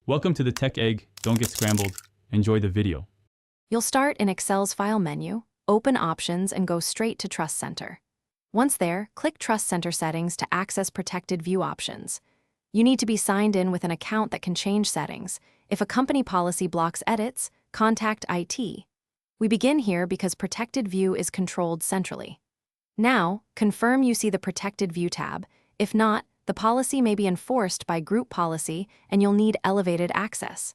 Welcome to the Tech Egg. Don't get scrambled. Enjoy the video. You'll start in Excel's File menu, open Options, and go straight to Trust Center. Once there, click Trust Center Settings to access protected view options. You need to be signed in with an account that can change settings. If a company policy blocks edits, contact IT. We begin here because protected view is controlled centrally. Now, confirm you see the Protected View tab. If not, the policy may be enforced by group policy and you'll need elevated access.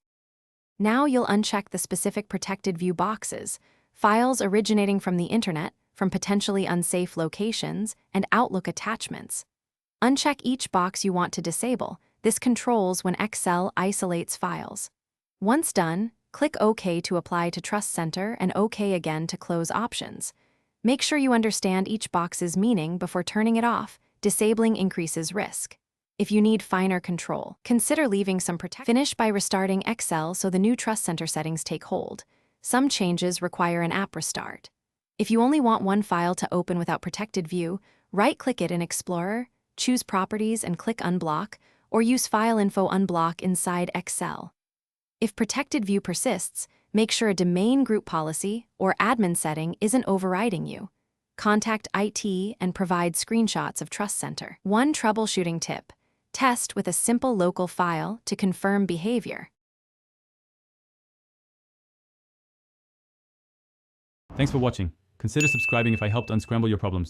Now you'll uncheck the specific protected view boxes, files originating from the internet, from potentially unsafe locations, and Outlook attachments. Uncheck each box you want to disable. This controls when Excel isolates files. Once done, click OK to apply to Trust Center and OK again to close options. Make sure you understand each box's meaning before turning it off. Disabling increases risk. If you need finer control, consider leaving some protection. Finish by restarting Excel so the new Trust Center settings take hold. Some changes require an app restart. If you only want one file to open without protected view, right-click it in Explorer, choose Properties and click Unblock, or use File Info Unblock inside Excel. If protected view persists, make sure a domain group policy or admin setting isn't overriding you. Contact IT and provide screenshots of Trust Center. One troubleshooting tip: test with a simple local file to confirm behavior. Thanks for watching. Consider subscribing if I helped unscramble your problems.